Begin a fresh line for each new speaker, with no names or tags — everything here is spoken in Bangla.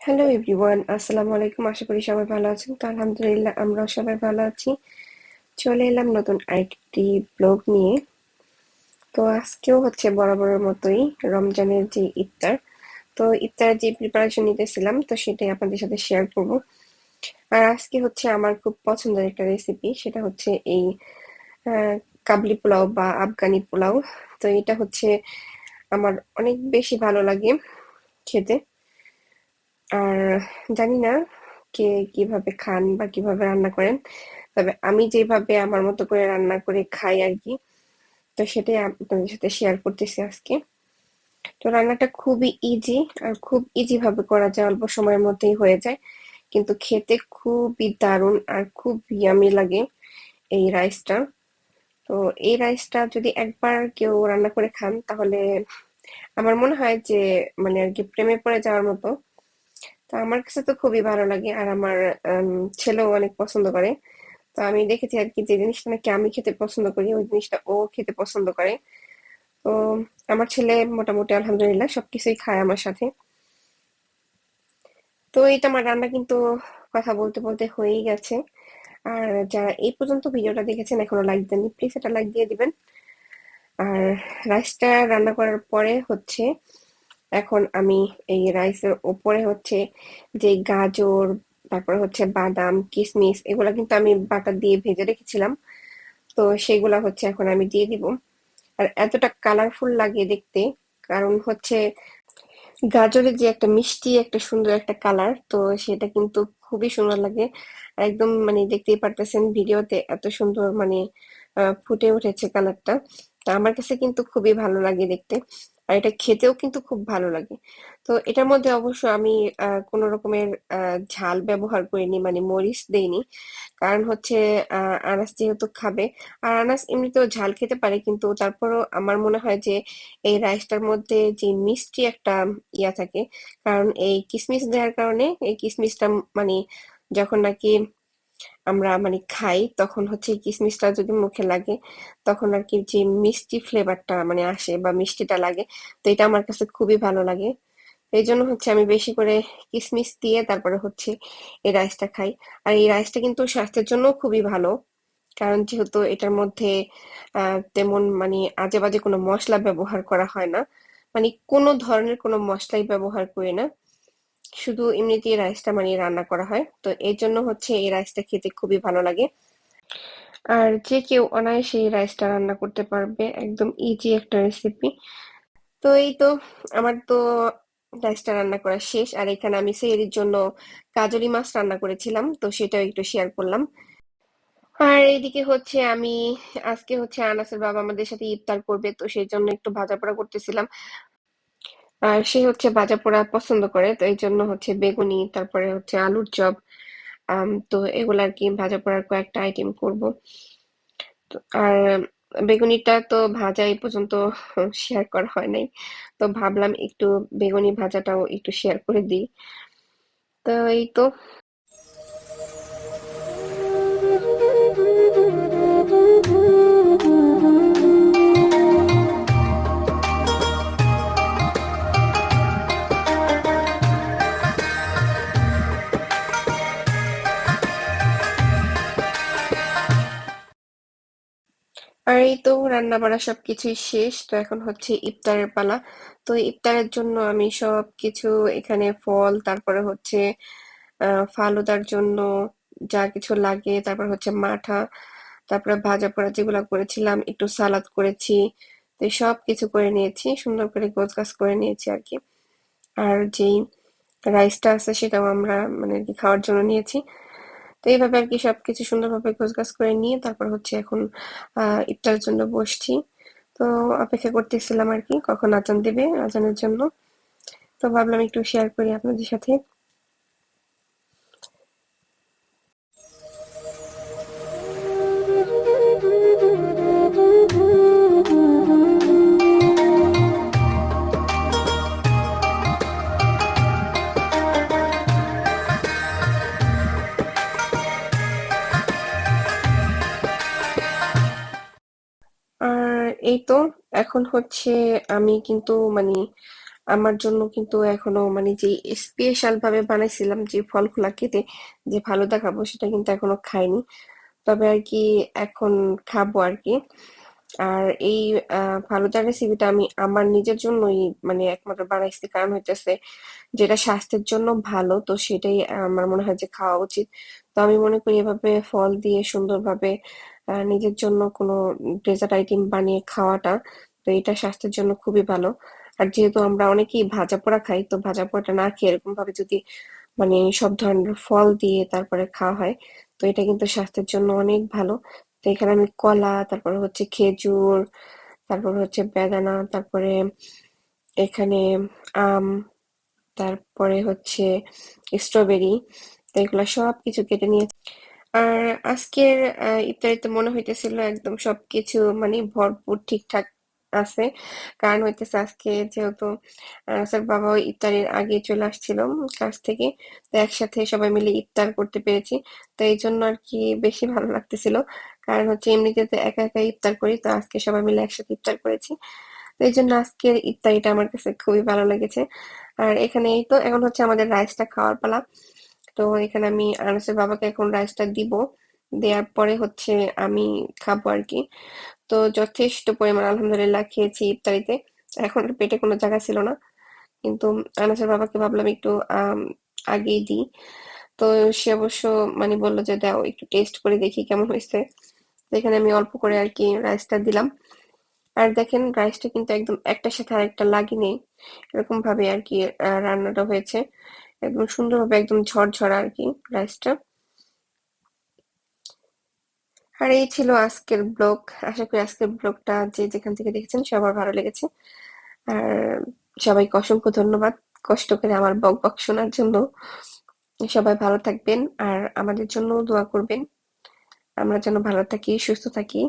হ্যালো এভরিওয়ান, আসসালামু আলাইকুম। আশা করি সবাই ভালো আছেন। তো আলহামদুলিল্লাহ আমরাও সবাই ভালো আছি। চলে এলাম নতুন আরেকটি ব্লগ নিয়ে। তো আজকেও হচ্ছে বরাবরের মতোই রমজানের যে ইফতার, তো ইফতারের যে প্রিপারেশন নিতেছিলাম তো সেটাই আপনাদের সাথে শেয়ার করব। আর আজকে হচ্ছে আমার খুব পছন্দের একটা রেসিপি, সেটা হচ্ছে এই আহ, কাবলি পোলাও বা আফগানি পোলাও। তো এটা হচ্ছে আমার অনেক বেশি ভালো লাগে খেতে। আর জানি না কে কিভাবে খান বা কিভাবে রান্না করেন, তবে আমি যেভাবে আমার মতো করে রান্না করে খাই আর কি, তো সেটাই আপনাদের সাথে শেয়ার করতেছি আজকে। তো রান্নাটা খুবই ইজি, আর খুব ইজি ভাবে করা যায়, অল্প সময়ের মধ্যেই হয়ে যায়, কিন্তু খেতে খুবই দারুণ আর খুব ইয়ামি লাগে এই রাইসটা। তো এই রাইসটা যদি একবার কেউ রান্না করে খান তাহলে আমার মনে হয় যে মানে আর কি প্রেমে পড়ে যাওয়ার মতো। তো আমার কাছে তো খুবই ভালো লাগে, আর আমার ছেলেও অনেক পছন্দ করে। তো আমি দেখেছি আর কি, যে জিনিসটা নাকি আমি খেতে পছন্দ করি ওই জিনিসটা ও খেতে পছন্দ করে। তো আমার ছেলে মোটামুটি আলহামদুলিল্লাহ সবকিছুই খায় আমার সাথে। তো এইটা আমার রান্না কিন্তু কথা বলতে বলতে হয়েই গেছে। আর যারা এই পর্যন্ত ভিডিওটা দেখেছেন এখনো লাইক দেননি, প্লিজ এটা লাইক দিয়ে দিবেন। আর রাইসটা রান্না করার পরে হচ্ছে এখন আমি এই রাইসের ওপরে হচ্ছে যে গাজর, তারপরে হচ্ছে বাদাম, কিশমিশ, এগুলা কিন্তু আমি বাটার দিয়ে ভেজে রেখেছিলাম, তো সেগুলা হচ্ছে এখন আমি দিয়ে দিব। আর এতটা কালারফুল লাগে দেখতে, কারণ হচ্ছে গাজরের যে একটা মিষ্টি একটা সুন্দর একটা কালার, তো সেটা কিন্তু খুবই সুন্দর লাগে। আর একদম মানে দেখতেই পারতেছেন ভিডিওতে এত সুন্দর মানে ফুটে উঠেছে কালারটা। তা আমার কাছে কিন্তু খুবই ভালো লাগে দেখতে, আর এটা খেতেও কিন্তু খুব ভালো লাগে। তো এটার মধ্যে অবশ্য আমি কোনো রকমের ঝাল ব্যবহার করিনি, মানে মরিচ দেইনি। কারণ হচ্ছে আনাস যেহেতু খাবে, আর আনাস এমনিতেও ঝাল খেতে পারে, কিন্তু তারপরও আমার মনে হয় যে এই রাইসটার মধ্যে যে মিষ্টি একটা ইয়া থাকে, কারণ এই কিসমিস দেওয়ার কারণে এই কিসমিসটা মানে যখন নাকি আমরা মানে খাই তখন হচ্ছে এই কিসমিসটা যদি মুখে লাগে তখন আর কি যে মিষ্টি ফ্লেভারটা মানে আসে বা মিষ্টিটা লাগে, তো এটা আমার কাছে খুবই ভালো লাগে। এই জন্য হচ্ছে আমি বেশি করে কিসমিস দিয়ে তারপরে হচ্ছে এই রাইসটা খাই। আর এই রাইসটা কিন্তু স্বাস্থ্যের জন্য খুবই ভালো, কারণ যেহেতু এটার মধ্যে তেমন মানে আজে বাজে কোনো মশলা ব্যবহার করা হয় না, মানে কোনো ধরনের কোনো মশলাই ব্যবহার করি না, শুধু এমনিতেই রাইসটা মানে রান্না করা হয়, তো এই জন্য হচ্ছে এই রাইসটা খেতে খুবই ভালো লাগে। আর যে কেউ অনায়াসে এই রাইসটা রান্না করতে পারবে, একদম ইজি একটা রেসিপি। তো এই তো আমার তো রাইসটা রান্না করা শেষ, আর এখানে আমি সেহরির জন্য কাজলি মাছ রান্না করেছিলাম, তো সেটাও একটু শেয়ার করলাম। আর এইদিকে হচ্ছে আমি আজকে হচ্ছে আনাসের বাবা আমাদের সাথে ইফতার করবে, তো সেই জন্য একটু ভাজা পোড়া করতেছিলাম। আর সে হচ্ছে ভাজা পোড়া পছন্দ করে, তো এই জন্য হচ্ছে বেগুনি, তারপরে হচ্ছে আলুর চপ, তো এগুলা আর কি ভাজা পোড়ার কয়েকটা আইটেম করব। আর বেগুনিটা তো ভাজা এই পর্যন্ত শেয়ার করা হয় নাই, তো ভাবলাম একটু বেগুনি ভাজাটাও একটু শেয়ার করে দিই। তো এই তো। আর এই তো রান্না বাড়া সবকিছুই শেষ, তো এখন হচ্ছে ইফতারের পালা। তো ইফতারের জন্য আমি সবকিছু এখানে ফল, তারপরে হচ্ছে ফালুদার জন্য যা কিছু লাগে, তারপর হচ্ছে মাঠা, তারপরে ভাজা পোড়া যেগুলো করেছিলাম, একটু সালাদ করেছি, তো এই সব কিছু করে নিয়েছি, সুন্দর করে গোছগাছ করে নিয়েছি আর কি। আর যেই রাইসটা আছে সেটাও আমরা মানে আর কি খাওয়ার জন্য নিয়েছি। তো এইভাবে আর কি সবকিছু সুন্দরভাবে গোছগাছ করে নিয়ে তারপর হচ্ছে এখন ইফতারের জন্য বসছি। তো অপেক্ষা করতেছিলাম আর কি কখন আজান দিবে, আজানের জন্য। তো ভাবলাম একটু শেয়ার করি আপনাদের সাথে। আর এই তো এখন হচ্ছে আমি কিন্তু মানে আমার জন্য কিন্তু এখনো মানে যে স্পেশাল ভাবে বানাইছিলাম যে ফলগুলা কেটে যে ফালুদা খাবো সেটা কিন্তু এখনো খাইনি। তবে আর কি এখন খাবো আর কি। আর এই ফালুদার রেসিপিটা আমি আমার নিজের জন্যই মানে একমাত্র বানাইছি, কারণ হইতেছে যেটা স্বাস্থ্যের জন্য ভালো তো সেটাই আমার মনে হয় যে খাওয়া উচিত। তো আমি মনে করি এভাবে ফল দিয়ে সুন্দরভাবে নিজের জন্য কোনো ডেজার্ট আইটেম বানিয়ে খাওয়াটা, তো এটা স্বাস্থ্যের জন্য খুবই ভালো। আর যেহেতু আমরা অনেকেই ভাজা পোড়া খাই, তো ভাজা পোড়াটা না খেয়ে এরকম ভাবে যদি মানে সব ধরনের ফল দিয়ে তারপরে খাওয়া হয়, তো এটা কিন্তু স্বাস্থ্যের জন্য অনেক ভালো। তো এখানে আমি কলা, তারপরে হচ্ছে খেজুর, তারপরে হচ্ছে বেদানা, তারপরে এখানে আম, তারপরে হচ্ছে স্ট্রবেরি, তো এগুলা সবকিছু কেটে নিয়ে। আর আজকের ইফতারিতে মনে হইতেছিল একদম সবকিছু মানে ভরপুর ঠিকঠাক আছে, কারণ হইতেছে আজকে যেহেতু আনাসের বাবা ইফতারির আগে চলে আসছিল কাজ থেকে, তো একসাথে সবাই মিলে ইফতার করতে পেরেছি। তো এই জন্য আর কি বেশি ভালো লাগতেছিল, কারণ হচ্ছে এমনিতে তো একা একা ইফতার করি, তো আজকে সবাই মিলে একসাথে ইফতার করেছি। তো এই জন্য আজকের ইফতারিটা আমার কাছে খুবই ভালো লেগেছে। আর এখানে এই তো এখন হচ্ছে আমাদের রাইসটা খাওয়ার পালা। তো এখানে আমি আনাসের বাবাকে এখন রাইসটা দিব, দেওয়ার পরে হচ্ছে আমি খাবো আর কি। তো যথেষ্ট পরিমাণ আলহামদুলিল্লাহ খেয়েছি ইফতারিতে। এখন আর পেটে কোনো জায়গা ছিল না, কিন্তু আনাসের বাবাকে ভাবলাম একটু আগেই দিই। তো সে অবশ্য মানে বললো যে দাও একটু টেস্ট করে দেখি কেমন হয়েছে। তো এখানে আমি অল্প করে আর কি রাইসটা দিলাম। আর দেখেন রাইসটা কিন্তু একদম একটার সাথে আরেকটা লাগি নেই, এরকম ভাবে আর কি রান্নাটা হয়েছে, একদম সুন্দরভাবে একদম ঝরঝরা আর কি রাইসটা। আর এই ছিল আজকের ব্লগ। আশা করি আজকের ব্লগটা যে যেখান থেকে দেখেছেন সবার ভালো লেগেছে। আর সবাইকে অসংখ্য ধন্যবাদ কষ্ট করে আমার বক বক শোনার জন্য। সবাই ভালো থাকবেন আর আমাদের জন্য দোয়া করবেন, আমরা যেন ভালো থাকি, সুস্থ থাকি।